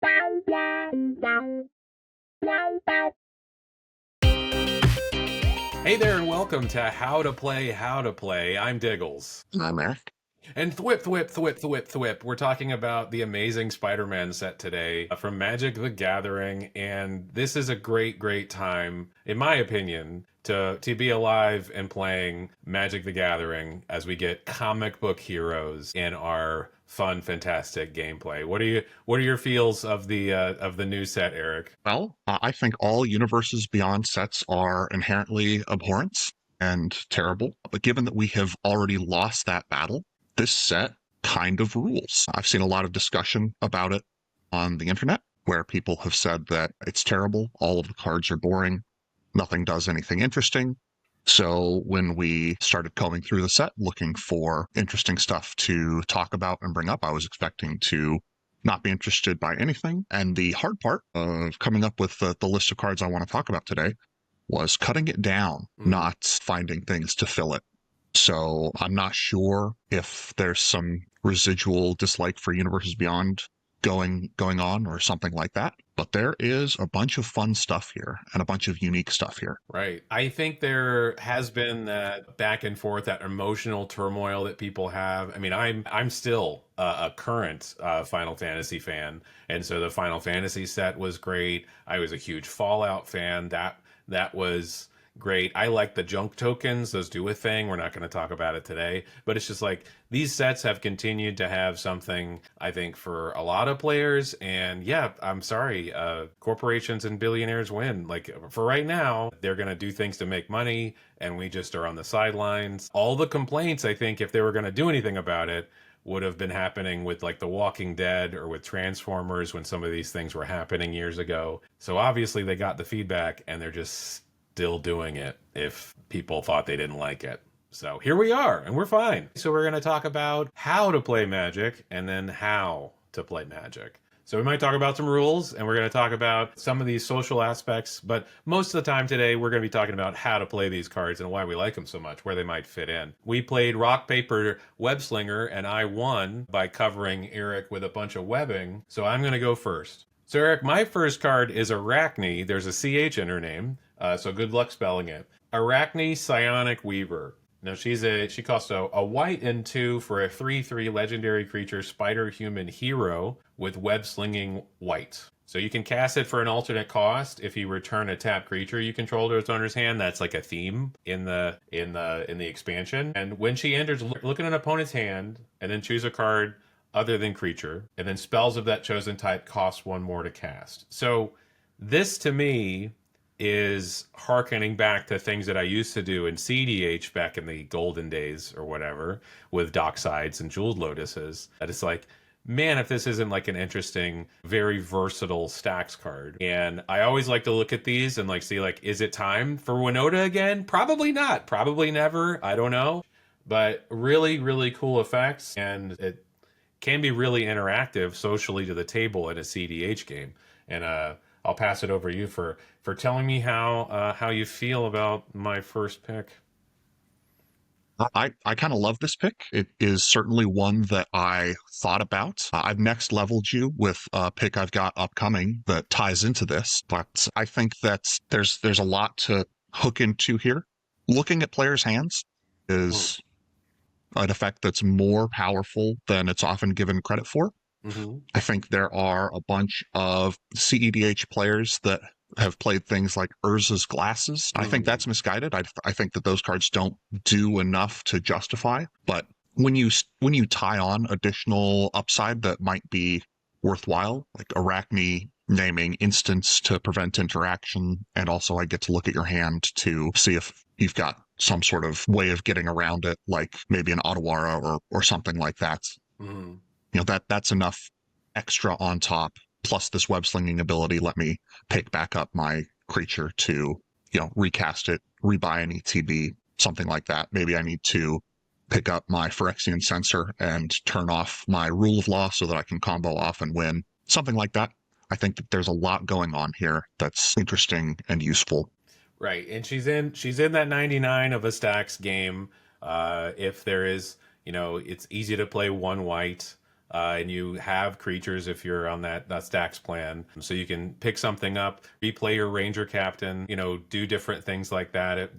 Hey there and welcome to How to Play. I'm Diggles. I'm Erik. And thwip. We're talking about the amazing Spider-Man set today from Magic the Gathering, and this is a great time, in my opinion, to be alive and playing Magic the Gathering as we get comic book heroes in our fun, fantastic gameplay. What are your feels of the new set, Erik? Well, I think all Universes Beyond sets are inherently abhorrent and terrible, but given that we have already lost that battle, this set kind of rules. I've seen a lot of discussion about it on the internet where people have said that it's terrible, all of the cards are boring, nothing does anything interesting. So when we started combing through the set looking for interesting stuff to talk about and bring up, I was expecting to not be interested by anything. And the hard part of coming up with the list of cards I want to talk about today was cutting it down, not finding things to fill it. So I'm not sure if there's some residual dislike for Universes Beyond going on or something like that. But there is a bunch of fun stuff here and a bunch of unique stuff here. Right. I think there has been that back and forth, that emotional turmoil that people have. I mean, I'm still a current Final Fantasy fan, and so the Final Fantasy set was great. I was a huge Fallout fan. That was great. I like the junk tokens; those do a thing. We're not going to talk about it today, but it's just like these sets have continued to have something, I think, for a lot of players. And yeah, I'm sorry, corporations and billionaires win. Like for right now, they're going to do things to make money, and we just are on the sidelines. All the complaints, I think, if they were going to do anything about it, would have been happening with like The Walking Dead or with Transformers when some of these things were happening years ago. So obviously they got the feedback and they're just still doing it if people thought they didn't like it. So here we are, and we're fine. So we're going to talk about how to play Magic and then how to play Magic. So we might talk about some rules, and we're going to talk about some of these social aspects, but most of the time today we're going to be talking about how to play these cards and why we like them so much, where they might fit in. We played Rock, Paper, Web Slinger, and I won by covering Erik with a bunch of webbing, so I'm going to go first. So Erik, my first card is Arachne. There's a CH in her name, so good luck spelling it. Arachne Psionic Weaver. Now she costs a white and 2 for a 3/3 legendary creature spider human hero with web slinging white. So you can cast it for an alternate cost if you return a tapped creature you control to its owner's hand. That's like a theme in the expansion. And when she enters, look at an opponent's hand and then choose a card other than creature, and then spells of that chosen type cost 1 more to cast. So this to me is hearkening back to things that I used to do in CEDH back in the golden days or whatever with Docksides and Jeweled Lotuses. That it's like, man, if this isn't like an interesting, very versatile stacks card. And I always like to look at these and like see like, is it time for Winota again? Probably not. Probably never. I don't know. But really cool effects, and it can be really interactive socially to the table in a CEDH game. And I'll pass it over to you for telling me how you feel about my first pick. I kind of love this pick. It is certainly one that I thought about. I've next leveled you with a pick I've got upcoming that ties into this, but I think that there's a lot to hook into here. Looking at players' hands is an effect that's more powerful than it's often given credit for. Mm-hmm. I think there are a bunch of CEDH players that have played things like Urza's Glasses. I think that's misguided. I think that those cards don't do enough to justify. But when you tie on additional upside that might be worthwhile, like Arachne naming instants to prevent interaction, and also I get to look at your hand to see if you've got some sort of way of getting around it, like maybe an Otawara or something like that. Mm-hmm. You know, that's enough extra on top, plus this web slinging ability let me pick back up my creature to, you know, recast it, rebuy an ETB, something like that. Maybe I need to pick up my Phyrexian Censor and turn off my Rule of Law so that I can combo off and win, something like that. I think that there's a lot going on here that's interesting and useful. Right, and she's in that 99 of a stacks game. If there is, you know, it's easy to play one white. and you have creatures if you're on that stacks plan. So you can pick something up, replay your ranger captain, do different things like that.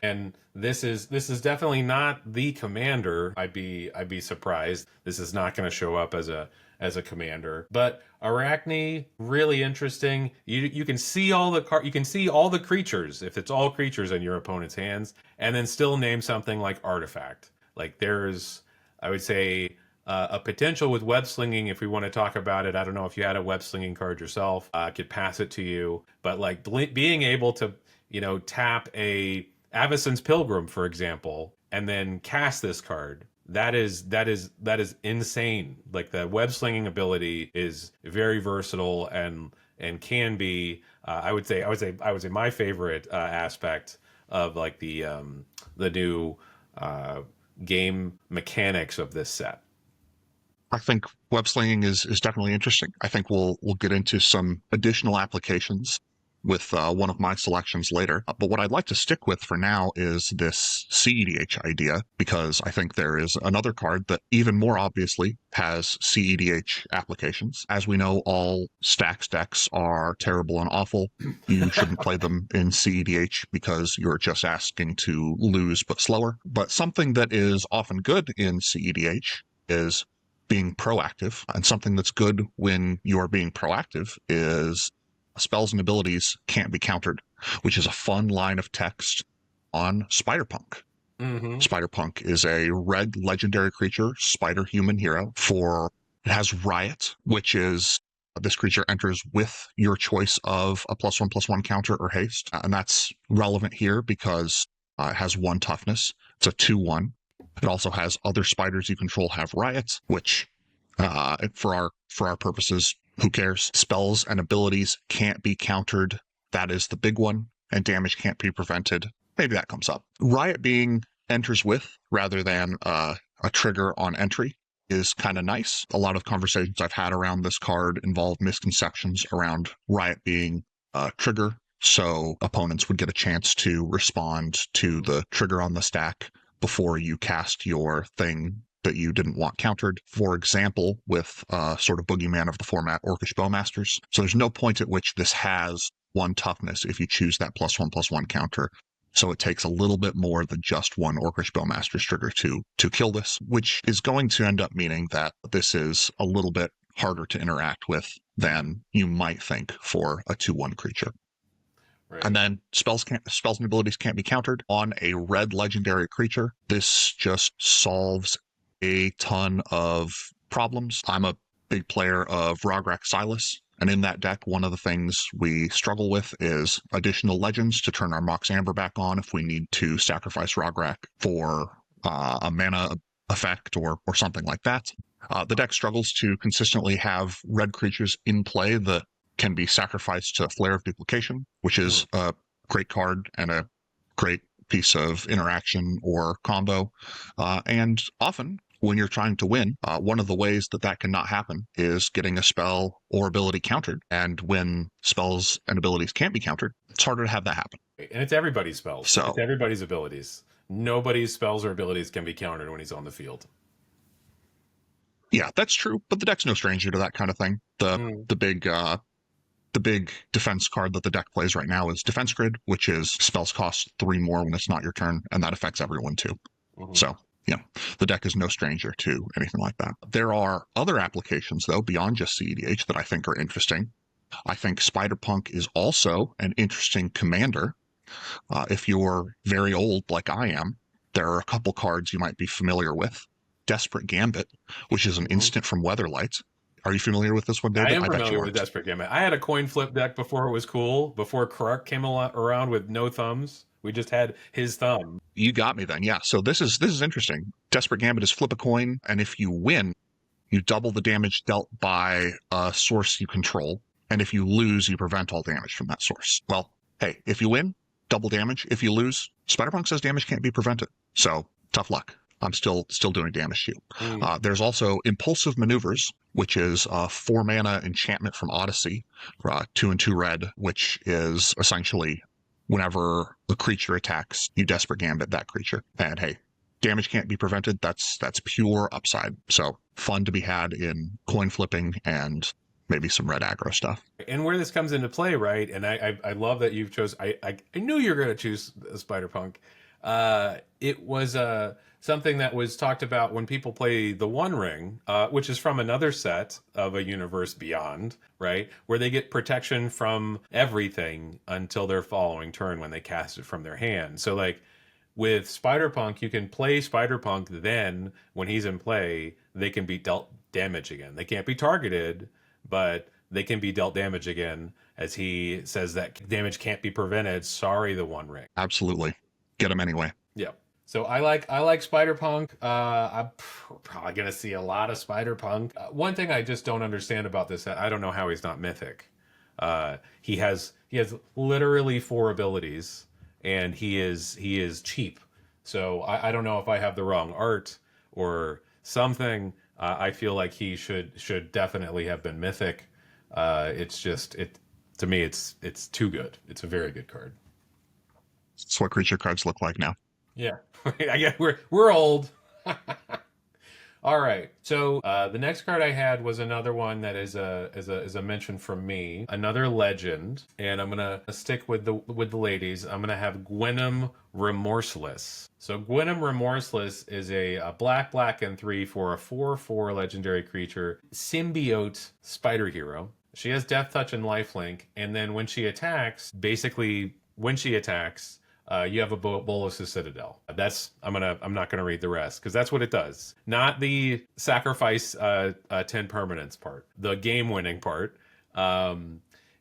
And this is definitely not the commander. I'd be surprised. This is not going to show up as a commander. But Arachne, really interesting. You can see all the creatures if it's all creatures in your opponent's hands, and then still name something like artifact. Like there's, I would say, a potential with web slinging if we want to talk about it. I don't know if you had a web slinging card yourself. I could pass it to you, but like being able to tap a Avacyn's Pilgrim, for example, and then cast this card. That is insane. Like the web slinging ability is very versatile and can be I would say my favorite aspect of like the new game mechanics of this set. I think web slinging is definitely interesting. I think we'll get into some additional applications with one of my selections later. But what I'd like to stick with for now is this CEDH idea, because I think there is another card that even more obviously has CEDH applications. As we know, all stacks decks are terrible and awful. You shouldn't play them in CEDH because you're just asking to lose but slower. But something that is often good in CEDH is being proactive. And something that's good when you're being proactive is spells and abilities can't be countered, which is a fun line of text on Spiderpunk. Mm-hmm. Spiderpunk is a red legendary creature, spider human hero. It has Riot, which is this creature enters with your choice of a +1/+1 counter or haste. And that's relevant here because it has 1 toughness. It's a 2/1. It also has other spiders you control have Riot, which for our purposes, who cares? Spells and abilities can't be countered. That is the big one. And damage can't be prevented. Maybe that comes up. Riot being enters with rather than a trigger on entry is kind of nice. A lot of conversations I've had around this card involve misconceptions around Riot being a trigger. So opponents would get a chance to respond to the trigger on the stack before you cast your thing that you didn't want countered. For example, with sort of boogeyman of the format, Orcish Bowmasters. So there's no point at which this has 1 toughness if you choose that +1/+1 counter. So it takes a little bit more than just 1 Orcish Bowmasters trigger to kill this, which is going to end up meaning that this is a little bit harder to interact with than you might think for a 2/1 creature. Right. And then spells and abilities can't be countered on a red legendary creature. This just solves a ton of problems. I'm a big player of Rograk Silas, and in that deck, one of the things we struggle with is additional legends to turn our Mox Amber back on if we need to sacrifice Rograk for a mana effect or something like that. The deck struggles to consistently have red creatures in play that can be sacrificed to Flare of Duplication, which is a great card and a great piece of interaction or combo. And often, when you're trying to win, one of the ways that can not happen is getting a spell or ability countered. And when spells and abilities can't be countered, it's harder to have that happen. And it's everybody's spells. So it's everybody's abilities. Nobody's spells or abilities can be countered when he's on the field. Yeah, that's true. But the deck's no stranger to that kind of thing. The big defense card that the deck plays right now is Defense Grid, which is spells cost 3 more when it's not your turn, and that affects everyone too. Mm-hmm. So, the deck is no stranger to anything like that. There are other applications, though, beyond just CEDH that I think are interesting. I think Spiderpunk is also an interesting commander. If you're very old like I am, there are a couple cards you might be familiar with. Desperate Gambit, which is an instant from Weatherlight. Are you familiar with this one, David? I am familiar with Desperate Gambit. I had a coin flip deck before it was cool, before Krark came around with no thumbs. We just had his thumb. You got me then, yeah. So this is interesting. Desperate Gambit is flip a coin, and if you win, you double the damage dealt by a source you control, and if you lose, you prevent all damage from that source. Well, hey, if you win, double damage. If you lose, Spiderpunk says damage can't be prevented. So tough luck. I'm still doing damage to you. There's also Impulsive Maneuvers, which is a 4 mana enchantment from Odyssey, 2 and 2 red, which is essentially whenever the creature attacks, you Desperate Gambit that creature. And hey, damage can't be prevented, that's pure upside. So fun to be had in coin flipping and maybe some red aggro stuff. And where this comes into play, right? And I love that you've chose. I knew you were going to choose Spider Punk. It was something that was talked about when people play the One Ring, which is from another set of a universe beyond, right? Where they get protection from everything until their following turn when they cast it from their hand. So like with Spider Punk, you can play Spider Punk. Then when he's in play, they can be dealt damage again. They can't be targeted, but they can be dealt damage again, as he says that damage can't be prevented. Sorry, the One Ring. Absolutely. Get them anyway. Yeah. So I like Spider Punk. I'm probably gonna see a lot of Spider Punk. One thing I just don't understand about this, I don't know how he's not mythic. He has literally 4 abilities, and he is cheap. So I don't know if I have the wrong art or something. I feel like he should definitely have been mythic. It's just to me it's too good. It's a very good card. That's what creature cards look like now. Yeah, I guess we're old. All right. So the next card I had was another one that is a mention from me, another legend, and I'm gonna stick with the ladies. I'm gonna have Gwenom Remorseless. So Gwenom Remorseless is a black and 3 for a 4/4 legendary creature, symbiote spider hero. She has Death Touch and Lifelink, and then when she attacks, you have a Bolas' Citadel. I'm not gonna read the rest because that's what it does. Not the sacrifice 10 permanents part, the game winning part.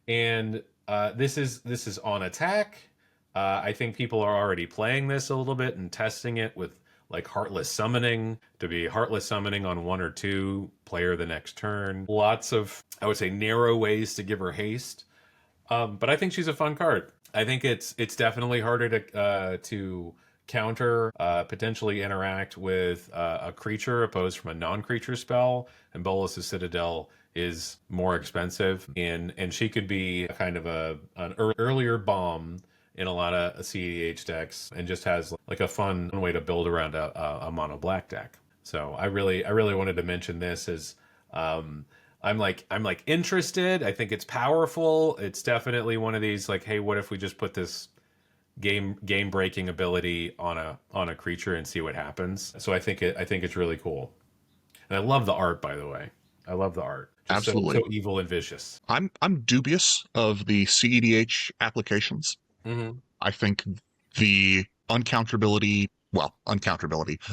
This is on attack. I think people are already playing this a little bit and testing it with like Heartless Summoning, to be Heartless Summoning on 1 or 2, player the next turn. Lots of, I would say, narrow ways to give her haste. But I think she's a fun card. I think it's definitely harder to counter, potentially interact with a creature opposed from a non-creature spell, and Bolas' Citadel is more expensive, and she could be a kind of an earlier bomb in a lot of CEDH decks, and just has like a fun way to build around a mono black deck. So I really wanted to mention this as I'm like interested. I think it's powerful. It's definitely one of these like, hey, what if we just put this game breaking ability on a creature and see what happens? So I think it's really cool, and I love the art, by the way. I love the art. Just Absolutely. so evil and vicious. I'm dubious of the CEDH applications. Mm-hmm. I think the uncounterability,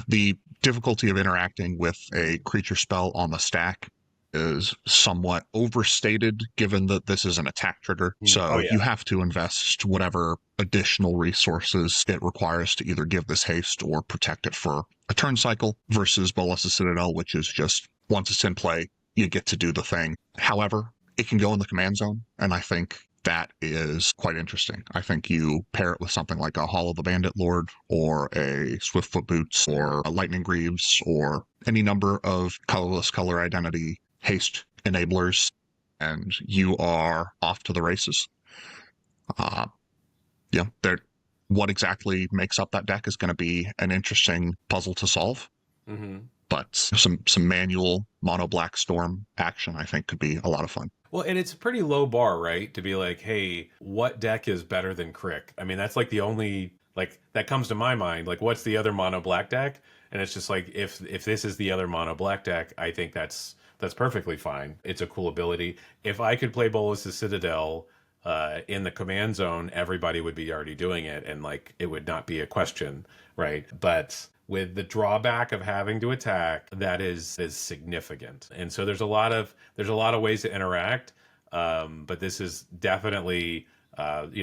the difficulty of interacting with a creature spell on the stack is somewhat overstated, given that this is an attack trigger. So you have to invest whatever additional resources it requires to either give this haste or protect it for a turn cycle, versus Bolas' Citadel, which is just once it's in play, you get to do the thing. However, it can go in the command zone, and I think that is quite interesting. I think you pair it with something like a Hall of the Bandit Lord, or a Swiftfoot Boots, or a Lightning Greaves, or any number of colorless color identity haste enablers, and you are off to the races. What exactly makes up that deck is going to be an interesting puzzle to solve. Mm-hmm. But some manual mono black storm action, I think, could be a lot of fun. Well, and it's a pretty low bar, right? To be like, hey, what deck is better than Crick? I mean, that's like the only, like, that comes to my mind. Like, what's the other mono black deck? And it's just like, if this is the other mono black deck, I think that's perfectly fine. It's a cool ability. If I could play Bolas' Citadel in the command zone, everybody would be already doing it, and like it would not be a question, right? But with the drawback of having to attack, that is significant. And so there's a lot of ways to interact, but this is definitely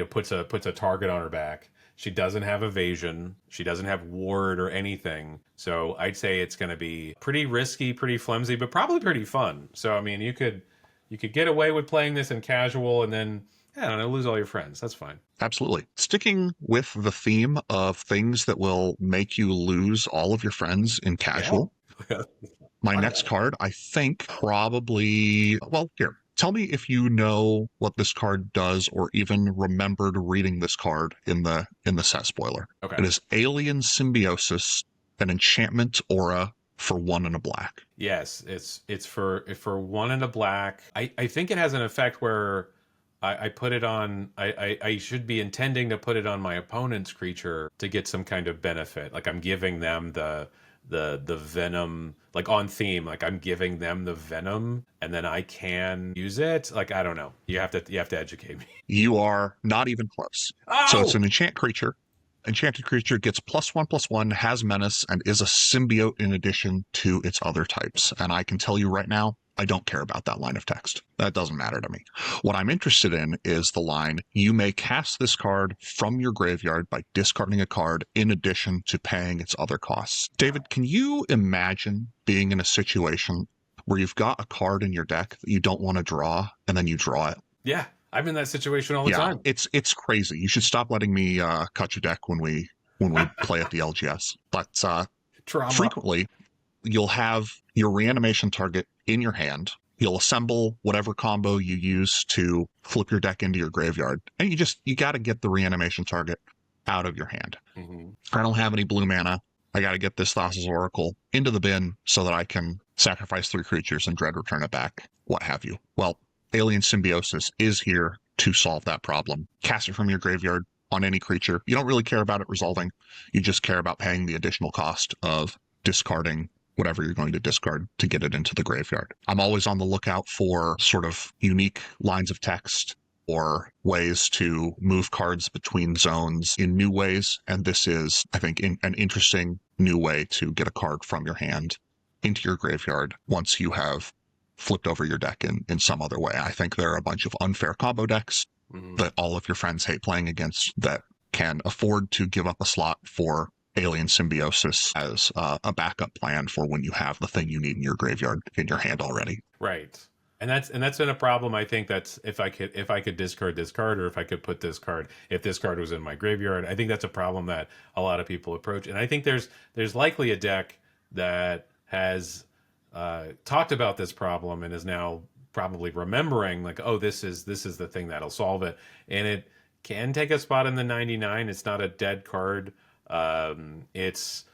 puts a target on her back. She doesn't have evasion. She doesn't have ward or anything. So I'd say it's going to be pretty risky, pretty flimsy, but probably pretty fun. So I mean, you could get away with playing this in casual, and then I don't know, lose all your friends. That's fine. Absolutely. Sticking with the theme of things that will make you lose all of your friends in casual. Yeah. My next card, I think probably, well, here. Tell me if you know what this card does, or even remembered reading this card in the set spoiler. Okay. It is Alien Symbiosis an enchantment aura for 1 and a black. Yes, it's for 1 and a black. I think it has an effect where I put it on. I should be intending to put it on my opponent's creature to get some kind of benefit. Like I'm giving them the venom, like on theme. Like I'm giving them the venom, and then I can use it. Like I don't know. You have to educate me. You are not even close. Oh! So it's an enchant creature. Enchanted creature gets +1/+1, has menace, and is a symbiote in addition to its other types. And I can tell you right now, I don't care about that line of text. That doesn't matter to me. What I'm interested in is the line, you may cast this card from your graveyard by discarding a card in addition to paying its other costs. David, can you imagine being in a situation where you've got a card in your deck that you don't want to draw, and then you draw it? Yeah, I'm in that situation all the time. It's crazy. You should stop letting me cut your deck when we play at the LGS. But Trauma. frequently, you'll have your reanimation target in your hand. You'll assemble whatever combo you use to flip your deck into your graveyard, and you got to get the reanimation target out of your hand. Mm-hmm. I don't have any blue mana. I got to get this Thassa's Oracle into the bin so that I can sacrifice 3 creatures and dread return it back, what have you. Well, Alien Symbiosis is here to solve that problem. Cast it from your graveyard on any creature. You don't really care about it resolving. You just care about paying the additional cost of discarding whatever you're going to discard to get it into the graveyard. I'm always on the lookout for sort of unique lines of text or ways to move cards between zones in new ways. And this is, I think, an interesting new way to get a card from your hand into your graveyard once you have flipped over your deck in some other way. I think there are a bunch of unfair combo decks that all of your friends hate playing against that can afford to give up a slot for Alien Symbiosis as a backup plan for when you have the thing you need in your graveyard in your hand already. Right. And that's been a problem. I think that's if I could discard this card, or if I could put this card, if this card was in my graveyard, I think that's a problem that a lot of people approach. And I think there's likely a deck that has talked about this problem and is now probably remembering like, oh, this is the thing that'll solve it. And it can take a spot in the 99. It's not a dead card. It's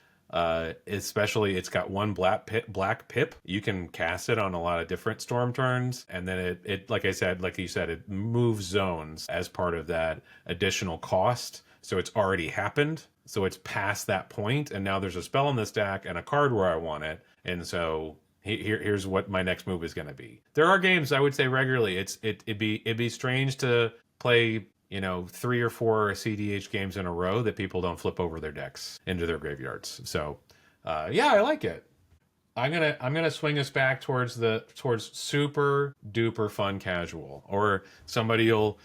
especially it's got 1 black pip. You can cast it on a lot of different storm turns, and then it like you said, it moves zones as part of that additional cost. So it's already happened. So it's past that point, and now there's a spell in this deck and a card where I want it, and so here's what my next move is going to be. There are games I would say regularly. It'd be strange to play 3 or 4 CDH games in a row that people don't flip over their decks into their graveyards. So, yeah, I like it. I'm gonna swing us back towards super duper fun casual, or somebody will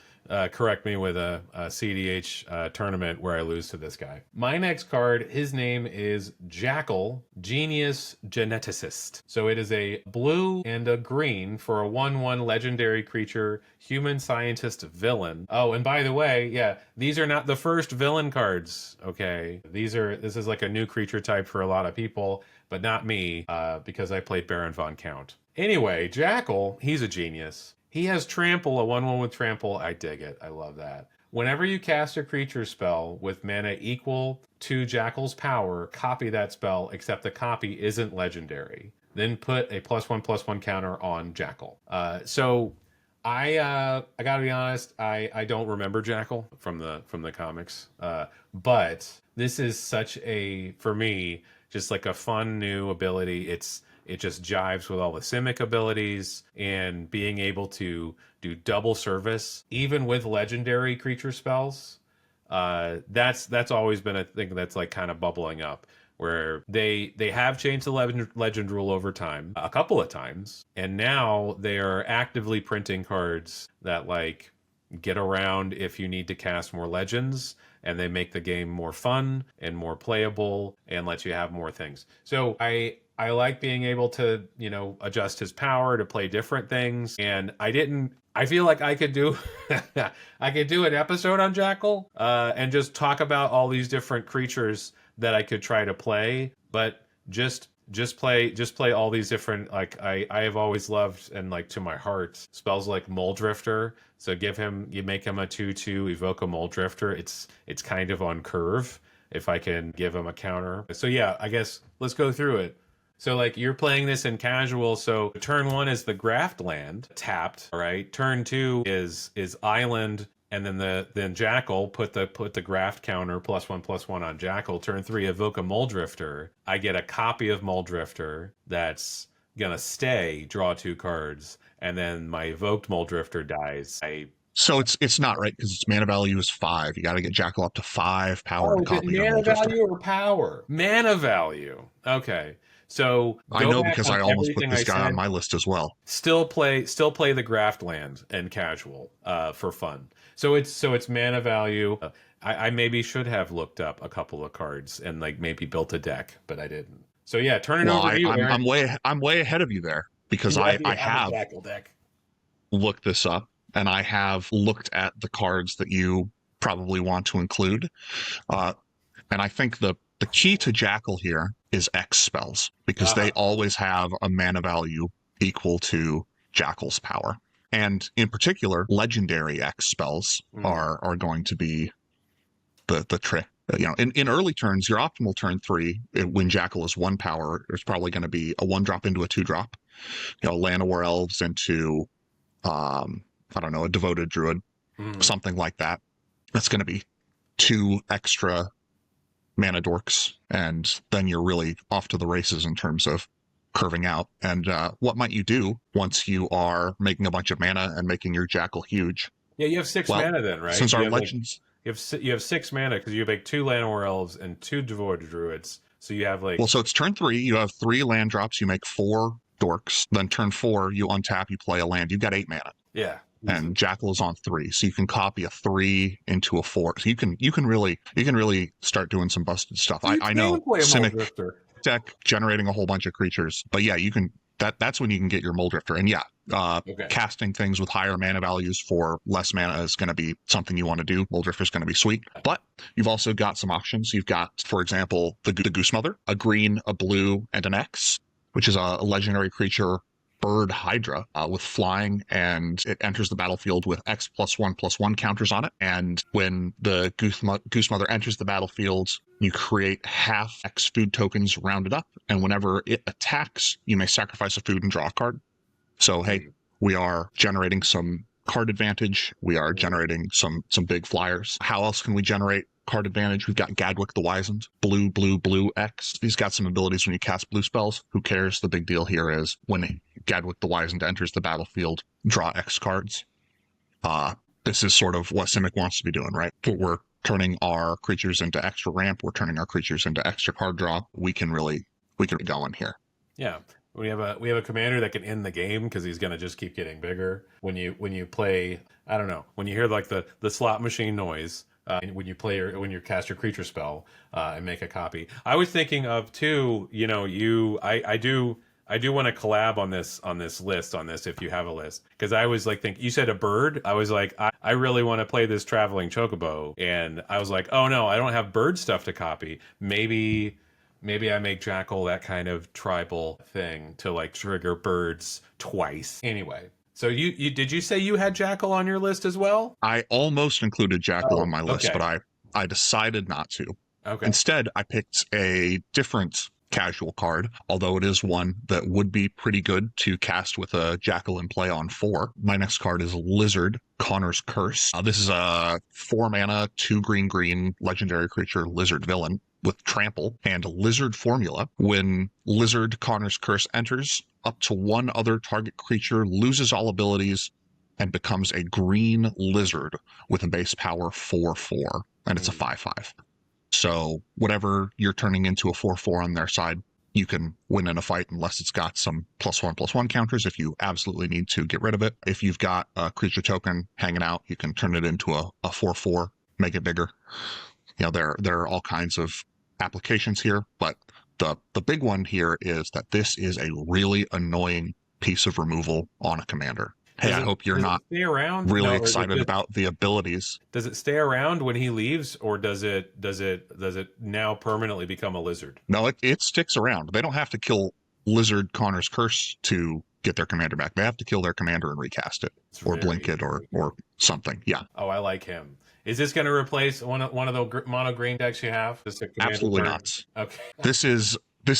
correct me with a CDH tournament where I lose to this guy. My next card, his name is Jackal, Genius Geneticist. So it is a blue and a green for a 1/1 legendary creature, human scientist villain. Oh, and by the way, yeah, these are not the first villain cards, okay? This is like a new creature type for a lot of people, but not me, because I played Baron von Count. Anyway, Jackal, he's a genius. He has Trample, a 1/1 with Trample. I dig it. I love that. Whenever you cast a creature spell with mana equal to Jackal's power, copy that spell, except the copy isn't legendary. Then put a +1/+1 counter on Jackal. So I gotta be honest, I don't remember Jackal from the comics. But this is for me, just like a fun new ability. It just jives with all the Simic abilities, and being able to do double service, even with legendary creature spells. That's always been a thing that's like kind of bubbling up, where they have changed the legend rule over time, a couple of times, and now they are actively printing cards that like get around if you need to cast more legends, and they make the game more fun and more playable and let you have more things. So I like being able to, adjust his power to play different things. And I feel like I could do an episode on Jackal, and just talk about all these different creatures that I could try to play, but just play all these different, like I have always loved, and like to my heart, spells like Mole Drifter. So you make him a 2/2, evoke a Mole Drifter. It's kind of on curve. if I can give him a counter. So yeah, I guess let's go through it. So like you're playing this in casual, so turn 1 is the graft land tapped, all right? Turn 2 is island, and then Jackal put the graft counter +1/+1 on Jackal. Turn 3 evoke a Muldrifter. I get a copy of Muldrifter that's gonna stay, draw 2 cards, and then my evoked Muldrifter dies. So it's not right because its mana value is 5. You got to get Jackal up to 5 power to Is it copy your mana Muldrifter. value or power? Mana value. Okay. So I go know back because on I almost put everything this I guy on said. my list as well. Still play the graft land and casual for fun. So it's mana value. I maybe should have looked up a couple of cards and like maybe built a deck, but I didn't. So yeah, turn it Well, over to you, Aaron. I'm way ahead of you there because Yeah, I you have a have Jackal deck. looked this up and I have looked at the cards that you probably want to include. And I think the key to Jackal here is X spells because they always have a mana value equal to Jackal's power. And in particular, legendary X spells are going to be the trick. In early turns, your optimal turn 3, when Jackal is 1 power, it's probably going to be a 1-drop into a 2-drop. Llanowar Elves into, I don't know, a Devoted Druid, something like that. That's going to be 2 extra mana dorks, and then you're really off to the races in terms of curving out. And what might you do once you are making a bunch of mana and making your Jackal huge? Yeah, you have 6 mana then, right? Since you our have legends... you have 6 mana because you make 2 Llanowar Elves and 2 Devoted Druids. So you have like... Well, so it's turn 3, you have 3 land drops, you make 4 dorks. Then turn 4, you untap, you play a land. You've got 8 mana. Yeah. And Jackal is on 3, so you can copy a 3 into a 4. So you can really start doing some busted stuff. So I know play a Simic Muldrifter. deck generating a whole bunch of creatures, but yeah, you can. That's when you can get your Muldrifter. And yeah, casting things with higher mana values for less mana is going to be something you want to do. Muldrifter is going to be sweet, but you've also got some options. You've got, for example, the Goose Mother, a green, a blue, and an X, which is a legendary creature. Bird Hydra with flying, and it enters the battlefield with X +1/+1 counters on it. And when the Goose Mother enters the battlefield, you create half X food tokens rounded up, and whenever it attacks, you may sacrifice a food and draw a card. So hey, we are generating some card advantage. We are generating some big flyers. How else can we generate card advantage? We've got Gadwick the Wizened, blue, blue, blue X. He's got some abilities when you cast blue spells. Who cares? The big deal here is when Gadwick the Wizened enters the battlefield, draw X cards. This is sort of what Simic wants to be doing, right? We're turning our creatures into extra ramp. We're turning our creatures into extra card draw. We can get going here. Yeah. We have a commander that can end the game because he's going to just keep getting bigger. When you play, I don't know, when you hear like the slot machine noise, when you cast your creature spell and make a copy. I was thinking of too, I do want to collab on this list if you have a list, because I was like, you said a bird. I was like, I really want to play this traveling chocobo, and I was like, oh no, I don't have bird stuff to copy. Maybe I make Jackal that kind of tribal thing to like trigger birds twice. Anyway, so you did you say you had Jackal on your list as well? I almost included Jackal on my list, okay. but I decided not to. Okay. Instead, I picked a different casual card, although it is one that would be pretty good to cast with a Jackal in play on 4. My next card is Lizard, Connor's Curse. This is a 4 mana, 2 green legendary creature, Lizard villain with trample and Lizard formula. When Lizard Connor's Curse enters, up to 1 other target creature loses all abilities and becomes a green lizard with a base power 4/4, and it's a 5/5. So whatever you're turning into a 4/4 on their side, you can win in a fight unless it's got some +1/+1 counters if you absolutely need to get rid of it. If you've got a creature token hanging out, you can turn it into a 4/4, make it bigger. There are all kinds of applications here, but the big one here is that this is a really annoying piece of removal on a commander. Hey, I hope you're not really excited about the abilities. Does it stay around when he leaves, or does it now permanently become a lizard? No, it sticks around. They don't have to kill Lizard Connor's Curse to get their commander back. They have to kill their commander and recast it, It's or very blink it, true. or something. Yeah, Oh, I like him. Is this going to replace one of the mono green decks you have? Just a commander absolutely card? not. Okay. This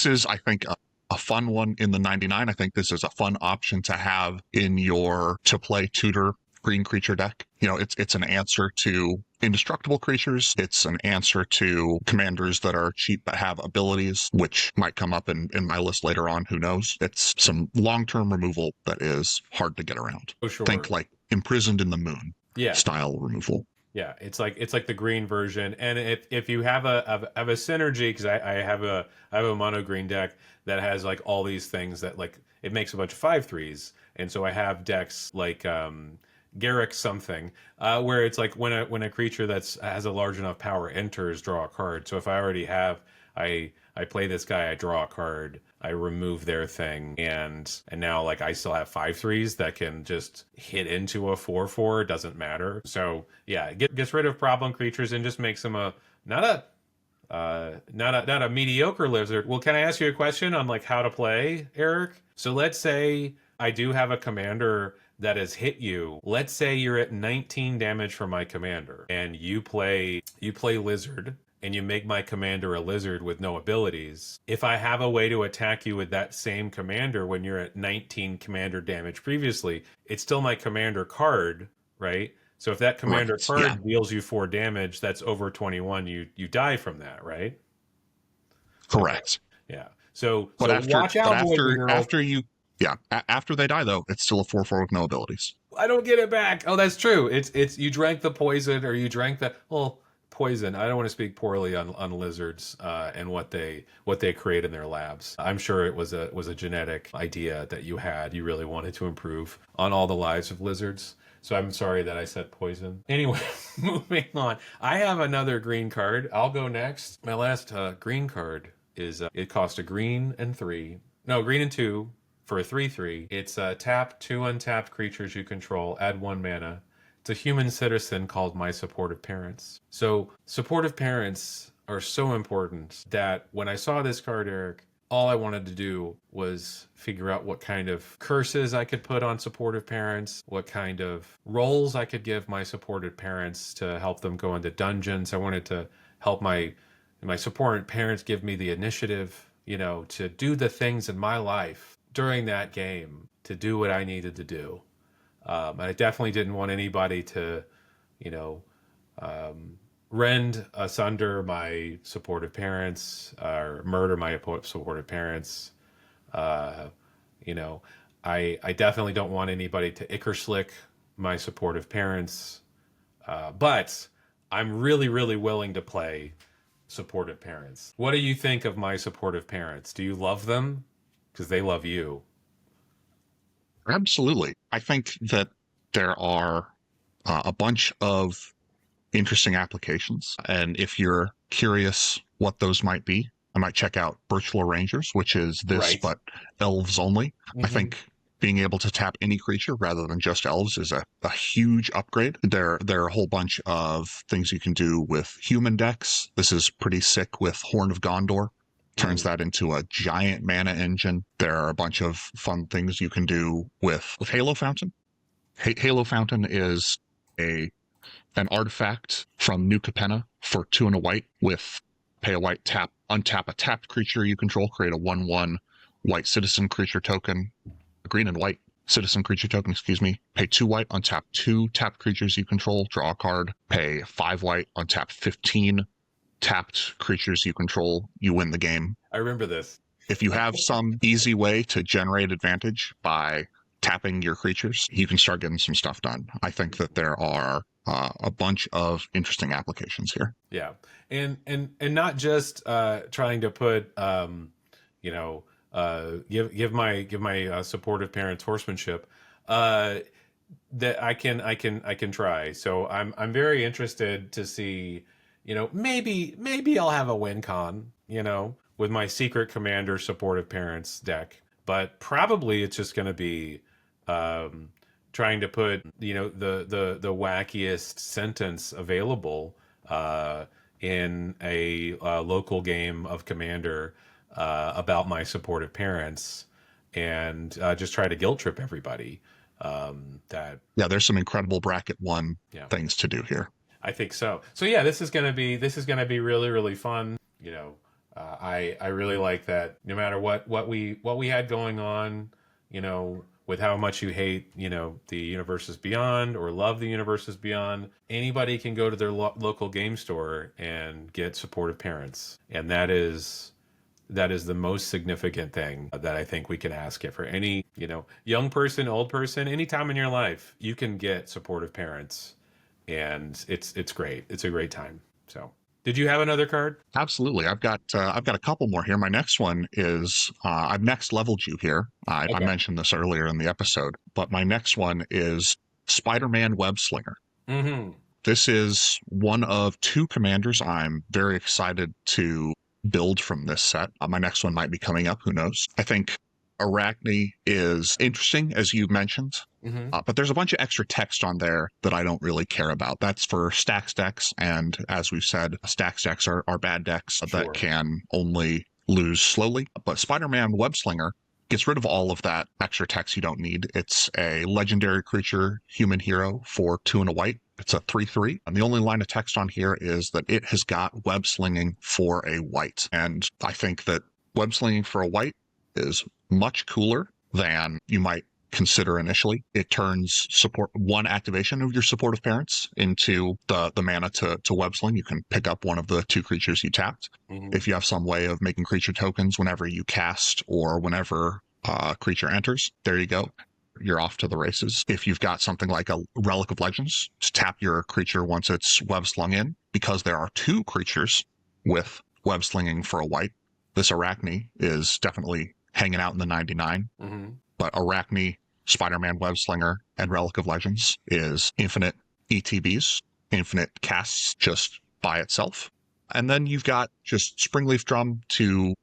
is I think a fun one in the 99. I think this is a fun option to have in your to play tutor green creature deck. It's an answer to indestructible creatures. It's an answer to commanders that are cheap but have abilities, which might come up in my list later on. Who knows? It's some long-term removal that is hard to get around. Oh, sure. Think like Imprisoned in the Moon Yeah. style removal. Yeah, it's like the green version, and if you have a synergy, because I have a mono green deck that has like all these things that like it makes a bunch of 5/3s, and so I have decks like Garrick something, where it's like when a creature that's has a large enough power enters, draw a card. So if I already have I play this guy, I draw a card, I remove their thing, and now like I still have 5/3s that can just hit into a 4/4. It doesn't matter. So yeah, gets rid of problem creatures and just makes them a not a mediocre lizard. Well, can I ask you a question on like how to play, Eric? So let's say I do have a commander that has hit you. Let's say you're at 19 damage for my commander, and you play lizard, and you make my commander a lizard with no abilities. If I have a way to attack you with that same commander when you're at 19 commander damage previously, it's still my commander card, right? So if that commander Right. card Yeah. deals you 4 damage, that's over 21. You die from that, right? Correct. Yeah. So But watch out, boys and girls. after they die though, it's still a 4/4 with no abilities. I don't get it back. Oh, that's true. It's you drank the poison, or you drank the poison. I don't want to speak poorly on lizards and what they create in their labs. I'm sure it was a genetic idea that you had. You really wanted to improve on all the lives of lizards. So I'm sorry that I said poison. Anyway, moving on. I have another green card. I'll go next. My last green card is it cost a green and 3. No, green and 2 for a 3/3. It's tap 2 untapped creatures you control, add 1 mana. It's a human citizen called My Supportive Parents. So supportive parents are so important that when I saw this card, Eric, all I wanted to do was figure out what kind of curses I could put on supportive parents, what kind of roles I could give my supportive parents to help them go into dungeons. I wanted to help my supportive parents give me the initiative, to do the things in my life during that game, to do what I needed to do. I definitely didn't want anybody to, rend asunder my supportive parents or murder my supportive parents. You know, I definitely don't want anybody to icker slick my supportive parents. But I'm really, really willing to play supportive parents. What do you think of my supportive parents? Do you love them? Because they love you. Absolutely. I think that there are a bunch of interesting applications. And if you're curious what those might be, I might check out Virtual Rangers, which is this, Right. but elves only. I Mhm. think being able to tap any creature rather than just elves is a huge upgrade. There are a whole bunch of things you can do with human decks. This is pretty sick with Horn of Gondor. Turns that into a giant mana engine. There are a bunch of fun things you can do with Halo Fountain. Halo Fountain is an artifact from New Capenna for 2 and a white with pay a white, untap a tapped creature you control, create a 1/1 white citizen creature token, a green and white citizen creature token, pay 2 white, untap 2 tapped creatures you control, draw a card, pay 5 white, untap 15 tapped creatures you control, you win the game. I remember this. If you have some easy way to generate advantage by tapping your creatures, you can start getting some stuff done. I think that there are a bunch of interesting applications here. Yeah, and not just trying to put give my supportive parents horsemanship. That I can try. So I'm very interested to see. Maybe I'll have a win con. With my secret commander supportive parents deck, but probably it's just going to be trying to put the wackiest sentence available in a local game of Commander about my supportive parents, and just try to guilt trip everybody. That Yeah, there's some incredible bracket one yeah, things to do here. I think so. So yeah, this is gonna be really really fun. I really like that. No matter what we had going on, with how much you hate, the Universes Beyond or love the Universes Beyond, anybody can go to their local game store and get supportive parents, and that is the most significant thing that I think we can ask it for any, young person, old person, any time in your life, you can get supportive parents, and it's great. It's a great time. So, did you have another card? Absolutely. I've got a couple more here. My next one is I've next leveled you here. I Okay. mentioned this earlier in the episode, but my next one is Spider-Man Web Slinger. Mm-hmm. This is one of two commanders I'm very excited to build from this set. My next one might be coming up, who knows? I think Arachne is interesting, as you mentioned, Mm-hmm. but there's a bunch of extra text on there that I don't really care about. That's for stacks decks, and as we've said, stacks decks are bad decks that Sure. can only lose slowly. But Spider-Man Webslinger gets rid of all of that extra text you don't need. It's a legendary creature, human hero for 2 and a white. It's a 3/3, and the only line of text on here is that it has got web slinging for a white. And I think that web slinging for a white is much cooler than you might consider initially. It turns support one activation of your supportive parents into the mana to web sling. You can pick up one of the two creatures you tapped. Mm-hmm. If you have some way of making creature tokens whenever you cast or whenever a creature enters, there you go. You're off to the races. If you've got something like a Relic of Legends, just tap your creature once it's web slung in. Because there are two creatures with web slinging for a white, this Arachne is definitely hanging out in the 99. Mm-hmm. But Arachne, Spider-Man Web Slinger, and Relic of Legends is infinite ETBs, infinite casts just by itself. And then you've got just Springleaf Drum to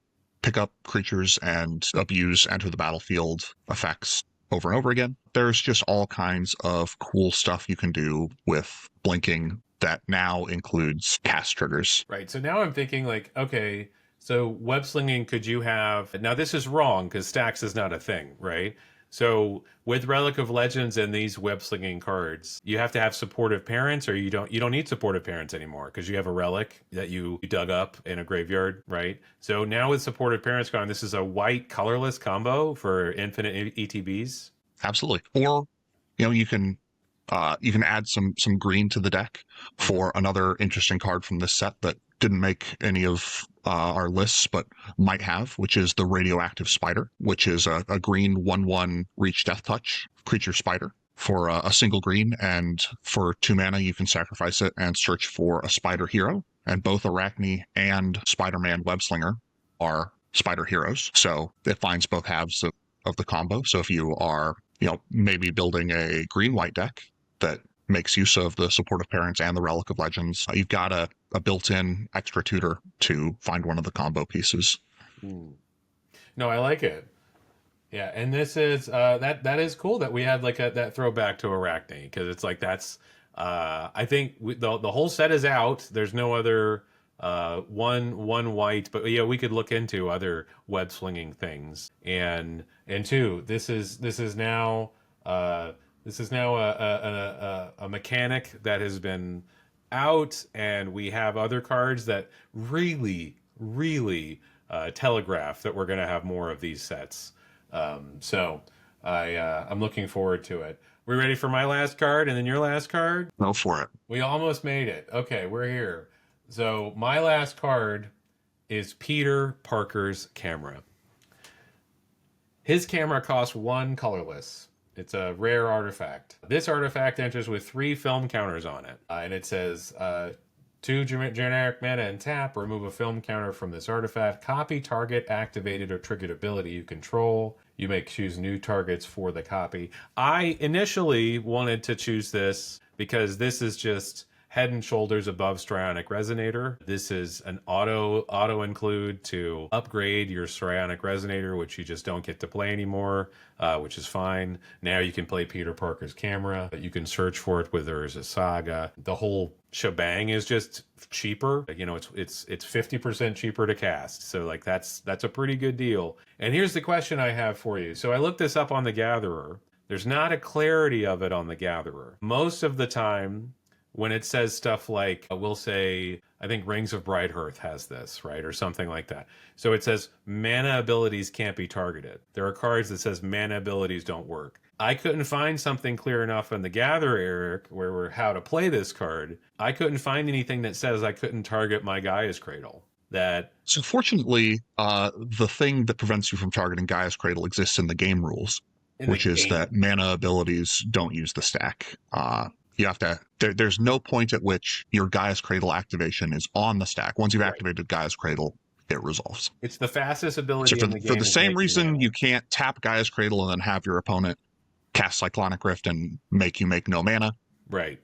pick up creatures and abuse enter the battlefield effects over and over again. There's just all kinds of cool stuff you can do with blinking that now includes cast triggers. Right. So now I'm thinking like, okay, so web slinging, could you have, now this is wrong because stacks is not a thing, right? So with Relic of Legends and these web slinging cards, you have to have supportive parents, or you don't need supportive parents anymore because you have a relic that you dug up in a graveyard, right? So now with supportive parents gone, this is a white colorless combo for infinite ETBs. Absolutely. Or, you can add some green to the deck for another interesting card from this set that didn't make any of our lists, but might have, which is the Radioactive Spider, which is a green 1/1 reach death touch creature spider for a single green, and for 2 mana you can sacrifice it and search for a spider hero. And both Arachne and Spider-Man Webslinger are spider heroes, so it finds both halves of the combo. So if you are, maybe building a green-white deck that makes use of the supportive parents and the Relic of Legends, you've got a built-in extra tutor to find one of the combo pieces. Hmm. No, I like it. Yeah, and this is that is cool that we had like that throwback to Arachne, because it's like that's I think the whole set is out. There's no other one white, but yeah, we could look into other web slinging things. And two, this is now a mechanic that has been out, and we have other cards that really telegraph that we're going to have more of these sets. So I'm looking forward to it. We ready for my last card and then your last card? Go for it. We almost made it. Okay, we're here. So my last card is Peter Parker's camera. His camera costs 1 colorless. It's a rare artifact. This artifact enters with 3 film counters on it. And it says 2 generic mana and tap. Remove a film counter from this artifact. Copy target activated or triggered ability you control. You may choose new targets for the copy. I initially wanted to choose this because this is just head and shoulders above Strionic Resonator. This is an auto include to upgrade your Strionic Resonator, which you just don't get to play anymore, which is fine. Now you can play Peter Parker's camera. You can search for it with Urza Saga. The whole shebang is just cheaper. You know, it's 50% cheaper to cast. So like that's a pretty good deal. And here's the question I have for you. So I looked this up on the Gatherer. There's not a clarity of it on the Gatherer. Most of the time, when it says stuff like, we'll say, I think Rings of Brighthearth has this, right? Or something like that. So it says mana abilities can't be targeted. There are cards that says mana abilities don't work. I couldn't find something clear enough in the Gatherer, Eric, where we're how to play this card. I couldn't find anything that says I couldn't target my Gaia's Cradle. So fortunately, the thing that prevents you from targeting Gaia's Cradle exists in the game rules, which is that mana abilities don't use the stack. You have to, there's no point at which your Gaia's Cradle activation is on the stack. Once you've activated Gaia's Cradle, it resolves. It's the fastest ability in the game. For the same reason you can't tap Gaia's Cradle and then have your opponent cast Cyclonic Rift and make you make no mana. Right.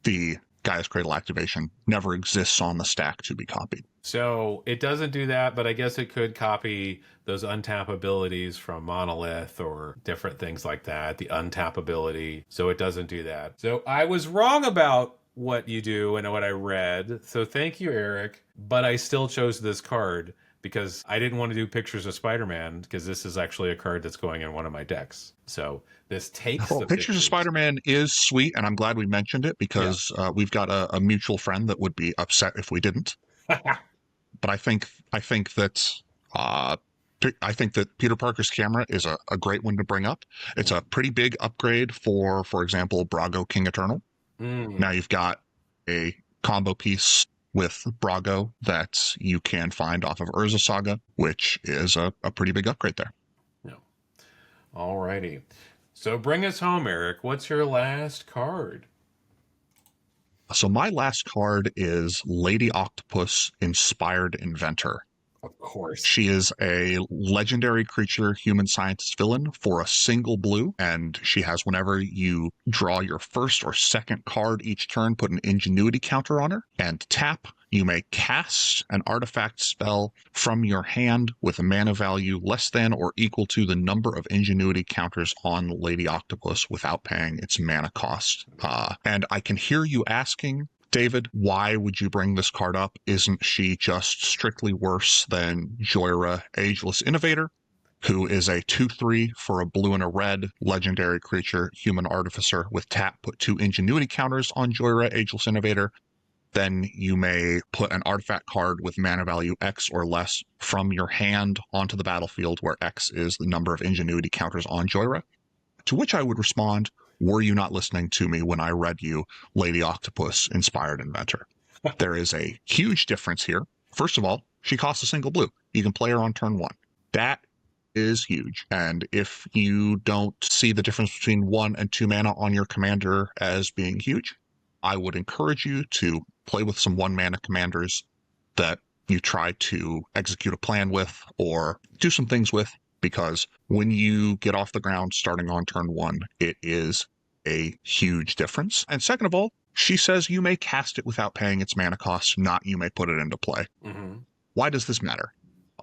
The Gaia's Cradle activation never exists on the stack to be copied. So it doesn't do that, but I guess it could copy those untap abilities from Monolith or different things like that, the untap ability. So it doesn't do that. So I was wrong about what you do and what I read. So thank you, Eric. But I still chose this card because I didn't want to do Pictures of Spider-Man because this is actually a card that's going in one of my decks. So this takes the Pictures of Spider-Man is sweet, and I'm glad we mentioned it because we've got a mutual friend that would be upset if we didn't. But I think that Peter Parker's camera is a great one to bring up. It's a pretty big upgrade for example, Brago King Eternal. Now you've got a combo piece with Brago that you can find off of Urza Saga, which is a pretty big upgrade there. No. Alrighty. So bring us home, Eric. What's your last card? So my last card is Lady Octopus, Inspired Inventor. Of course. She is a legendary creature, human scientist villain for a single blue, and she has whenever you draw your first or second card each turn, put an ingenuity counter on her, and tap. You may cast an artifact spell from your hand with a mana value less than or equal to the number of ingenuity counters on Lady Octopus without paying its mana cost. And I can hear you asking, David, why would you bring this card up? Isn't she just strictly worse than Joyra, Ageless Innovator, who is a 2/3 for a blue and a red legendary creature, human artificer with tap, put 2 ingenuity counters on Joyra, Ageless Innovator. Then you may put an artifact card with mana value X or less from your hand onto the battlefield, where X is the number of ingenuity counters on Joyra. To which I would respond, were you not listening to me when I read you Lady Octopus, Inspired Inventor? There is a huge difference here. First of all, she costs a single blue. You can play her on turn 1. That is huge. And if you don't see the difference between 1 and 2 mana on your commander as being huge, I would encourage you to play with some 1 mana commanders that you try to execute a plan with or do some things with, because when you get off the ground starting on turn 1, it is a huge difference. And second of all, she says you may cast it without paying its mana cost, not you may put it into play. Why does this matter?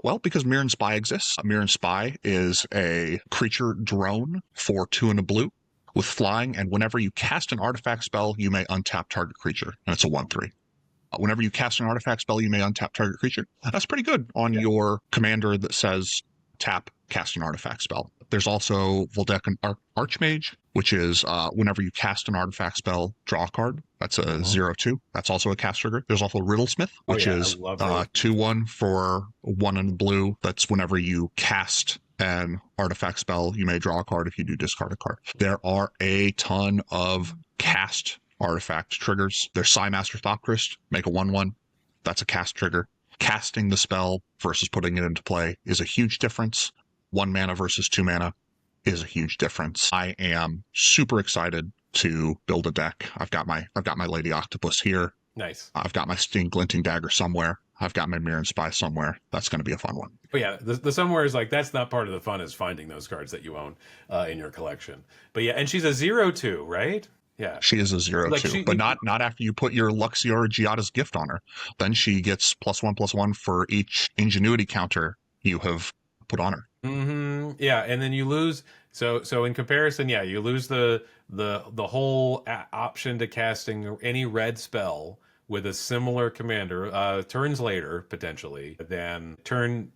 Well, because Mirren Spy exists. Mirren Spy is a creature drone for 2 and a blue with flying, and whenever you cast an artifact spell, you may untap target creature, and it's a 1/3. Whenever you cast an artifact spell, you may untap target creature. That's pretty good on your commander that says tap, cast an artifact spell. There's also Voldekan Archmage, which is whenever you cast an artifact spell, draw a card. That's a 0/2. That's also a cast trigger. There's also Riddlesmith, which is 2/1 for 1 and blue. That's whenever you cast an artifact spell, you may draw a card. If you do, discard a card. There are a ton of cast artifact triggers. There's Psymaster Thopterist, make a 1/1. That's a cast trigger. Casting the spell versus putting it into play is a huge difference. 1 mana versus 2 mana is a huge difference. I am super excited to build a deck. I've got my Lady Octopus here. Nice. I've got my Sting Glinting Dagger somewhere. I've got my Mirren Spy somewhere. That's going to be a fun one. But yeah, the somewhere is like, that's not part of the fun, is finding those cards that you own in your collection. But yeah, and she's a 0/2, right? Yeah. She is a Like 0/2, she but not after you put your Luxior Giada's gift on her. Then she gets +1/+1 for each ingenuity counter you have put on her. Yeah, and then you lose. So in comparison, yeah, you lose the whole option to casting any red spell with a similar commander turns later potentially. Then turn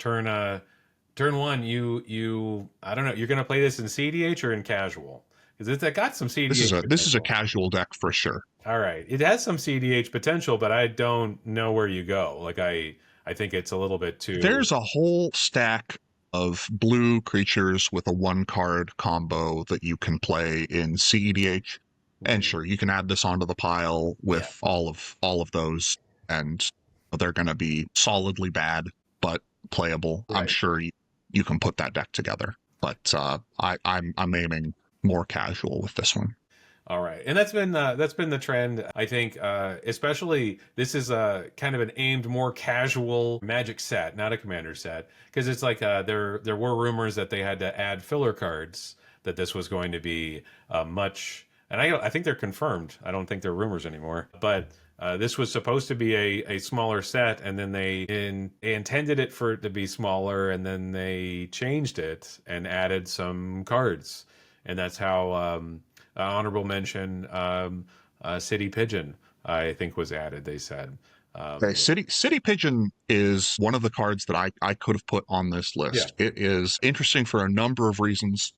one, you I don't know. You're gonna play this in CDH or in casual because it's got some CDH This is a potential. casual deck for sure. All right, it has some CDH potential, but I don't know where you go. Like I think it's a little bit too. There's a whole stack of blue creatures with a one card combo that you can play in CEDH. And Mhm. sure, you can add this onto the pile Yeah, with all of those, and they're going to be solidly bad but playable. I'm right. sure you can put that deck together, but I'm aiming more casual with this one. All right, and that's been the trend. I think, especially this is kind of an aimed more casual Magic set, not a Commander set, because it's like there were rumors that they had to add filler cards, that this was going to be much, and I think they're confirmed. I don't think they're rumors anymore, but. This was supposed to be a smaller set, and then they intended it for it to be smaller, and then they changed it and added some cards, and that's how honorable mention, City Pigeon, I think was added. They said, Okay, City Pigeon is one of the cards that I could have put on this yeah, list. It is interesting for a number of reasons,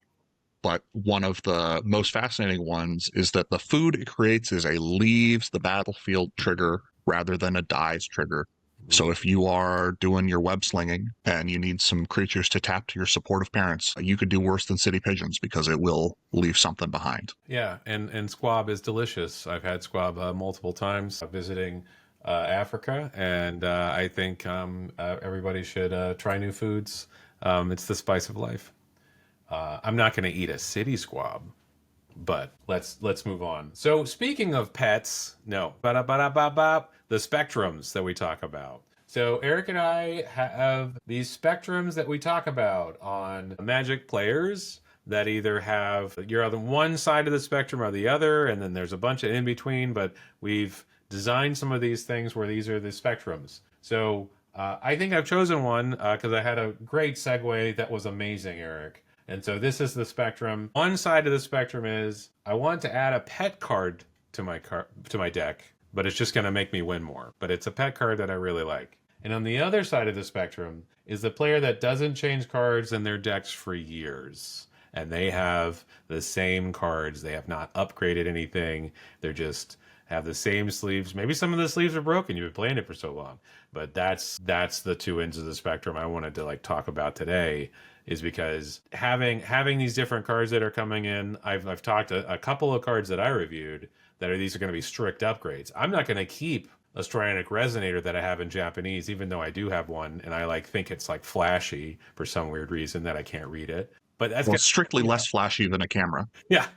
but one of the most fascinating ones is that the food it creates is a leaves the battlefield trigger rather than a dies trigger. So if you are doing your web slinging and you need some creatures to tap to your supportive parents, you could do worse than City Pigeons because it will leave something behind. yeah, and squab is delicious. I've had squab multiple times visiting Africa, and I think everybody should try new foods. It's the spice of life. I'm not going to eat a city squab, but let's move on. So speaking of pets, no, ba-da-ba-da-ba-ba, the spectrums that we talk about. So Eric and I have these spectrums that we talk about on Magic players that either have you're on one side of the spectrum or the other, and then there's a bunch of in between. But we've designed some of these things where these are the spectrums. So I think I've chosen one because I had a great segue that was amazing, Eric. And so this is the spectrum. One side of the spectrum is I want to add a pet card to my deck, but it's just going to make me win more. But it's a pet card that I really like. And on the other side of the spectrum is the player that doesn't change cards in their decks for years. And they have the same cards. They have not upgraded anything. They're just have the same sleeves. Maybe some of the sleeves are broken. You've been playing it for so long. But that's the two ends of the spectrum I wanted to like talk about today is because having these different cards that are coming in, I've talked a couple of cards that I reviewed that are these are going to be strict upgrades. I'm not going to keep a Strionic Resonator that I have in Japanese, even though I do have one, and I like think it's like flashy for some weird reason that I can't read it. But that's Well, gonna, it's strictly yeah, less flashy than a camera. yeah.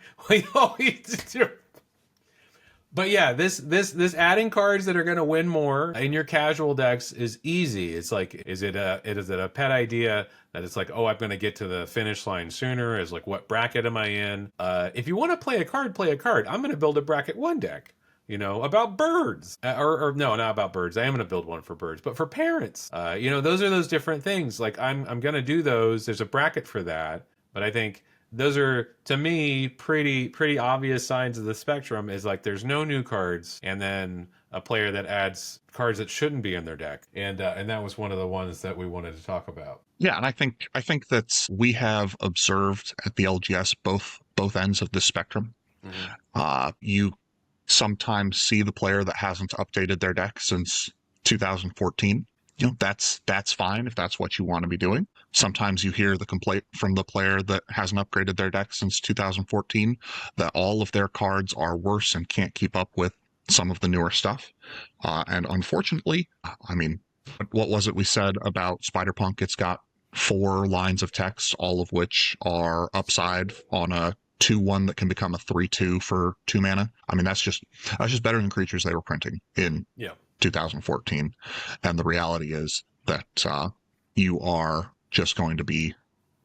But yeah, this adding cards that are going to win more in your casual decks is easy. It's like, is it a pet idea that it's like, oh, I'm going to get to the finish line sooner? Is like, what bracket am I in? If you want to play a card, play a card. I'm going to build a bracket one deck. About birds, or no, not about birds. I am going to build one for birds, but for parents. Those are those different things. Like I'm going to do those. There's a bracket for that, but I think those are to me pretty obvious signs of the spectrum is like there's no new cards and then a player that adds cards that shouldn't be in their deck, and that was one of the ones that we wanted to talk about. Yeah, and I think that we have observed at the LGS both ends of the spectrum. Hmm. You sometimes see the player that hasn't updated their deck since 2014. That's fine if that's what you want to be doing. Sometimes you hear the complaint from the player that hasn't upgraded their deck since 2014 that all of their cards are worse and can't keep up with some of the newer stuff. And unfortunately, I mean, what was it we said about Spider-Punk? It's got 4 lines of text, all of which are upside on a 2/1 that can become a 3/2 for 2 mana. I mean, that's just better than creatures they were printing in Yeah. 2014. And the reality is that you are just going to be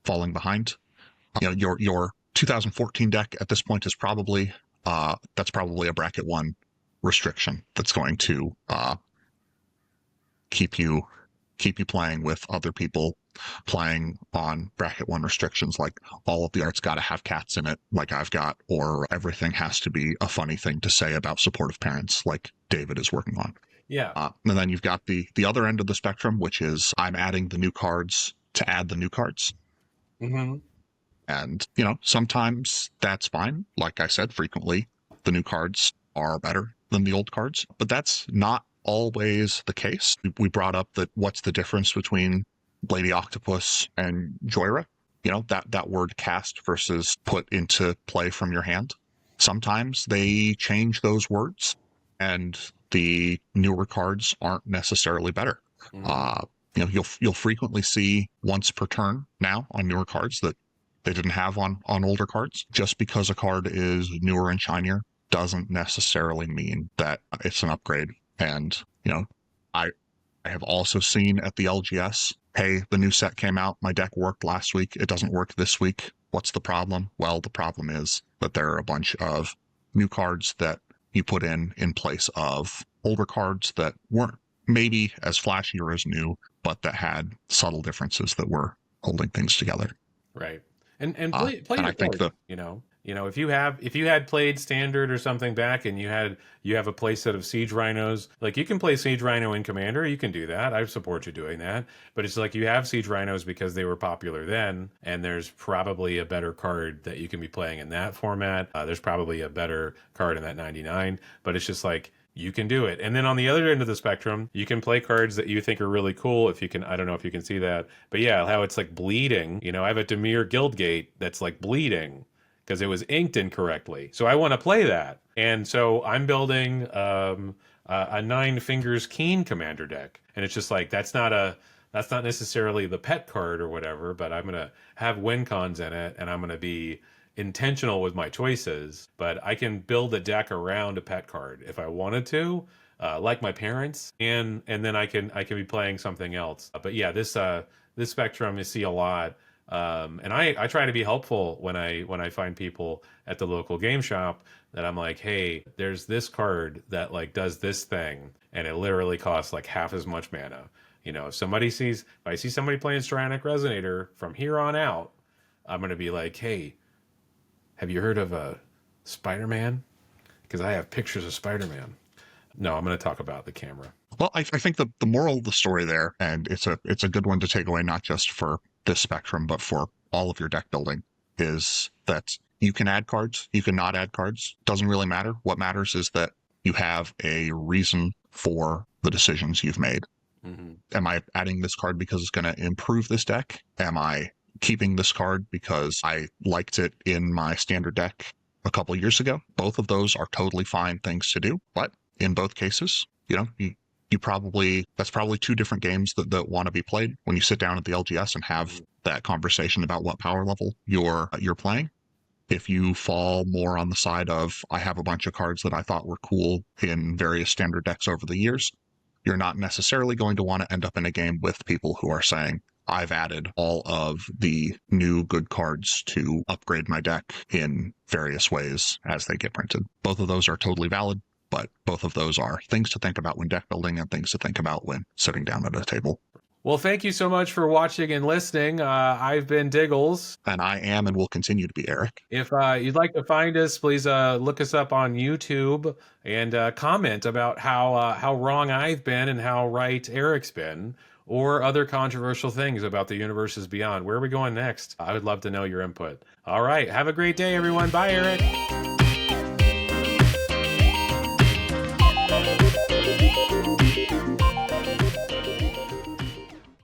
falling behind. Your 2014 deck at this point is probably that's probably a bracket 1 restriction that's going to keep you playing with other people playing on bracket 1 restrictions, like all of the art's got to have cats in it, like I've got, or everything has to be a funny thing to say about supportive parents, like David is working on. Yeah. And then you've got the other end of the spectrum, which is I'm adding the new cards to add the new cards. Mm-hmm. And, sometimes that's fine. Like I said, frequently the new cards are better than the old cards, but that's not always the case. We brought up that what's the difference between Lady Octopus and Joyra? That word cast versus put into play from your hand. Sometimes they change those words, and the newer cards aren't necessarily better. Mm-hmm. You'll frequently see once per turn now on newer cards that they didn't have on older cards. Just because a card is newer and shinier doesn't necessarily mean that it's an upgrade. And, I have also seen at the LGS, hey, the new set came out, my deck worked last week, it doesn't work this week. What's the problem? Well, the problem is that there are a bunch of new cards that you put in place of older cards that weren't maybe as flashy or as new, but that had subtle differences that were holding things together. Right. And play and your I think card, if you had played standard or something back and you have a play set of Siege Rhinos, like you can play Siege Rhino in Commander, you can do that. I support you doing that. But it's like you have Siege Rhinos because they were popular then, and there's probably a better card that you can be playing in that format. There's probably a better card in that 99, but it's just like you can do it. And then on the other end of the spectrum, you can play cards that you think are really cool. If you can, I don't know if you can see that, but yeah, how it's like bleeding. I have a Dimir Guildgate that's like bleeding because it was inked incorrectly. So I want to play that. And so I'm building a Nine Fingers Keen commander deck. And it's just like, that's not necessarily the pet card or whatever, but I'm going to have win cons in it, and I'm going to be intentional with my choices, but I can build a deck around a pet card if I wanted to, like my parents, and then I can be playing something else. But yeah, this spectrum you see a lot, and I try to be helpful when I find people at the local game shop that I'm like, hey, there's this card that like does this thing, and it literally costs like half as much mana. If I see somebody playing Stranic Resonator from here on out, I'm gonna be like, hey, have you heard of Spider-Man? Because I have pictures of Spider-Man. No, I'm going to talk about the camera. Well, I think the moral of the story there, and it's a good one to take away, not just for this spectrum, but for all of your deck building, is that you can add cards, you can not add cards. Doesn't really matter. What matters is that you have a reason for the decisions you've made. Mm-hmm. Am I adding this card because it's going to improve this deck? Am I keeping this card because I liked it in my standard deck a couple years ago? Both of those are totally fine things to do, but in both cases, you probably, that's probably two different games that want to be played when you sit down at the LGS and have that conversation about what power level you're playing. If you fall more on the side of, I have a bunch of cards that I thought were cool in various standard decks over the years, you're not necessarily going to want to end up in a game with people who are saying, I've added all of the new good cards to upgrade my deck in various ways as they get printed. Both of those are totally valid, but both of those are things to think about when deck building and things to think about when sitting down at a table. Well, thank you so much for watching and listening. I've been Diggles. And I am and will continue to be Erik. If you'd like to find us, please look us up on YouTube and comment about how wrong I've been and how right Erik's been, or other controversial things about the universes beyond. Where are we going next? I would love to know your input. All right. Have a great day, everyone. Bye, Erik.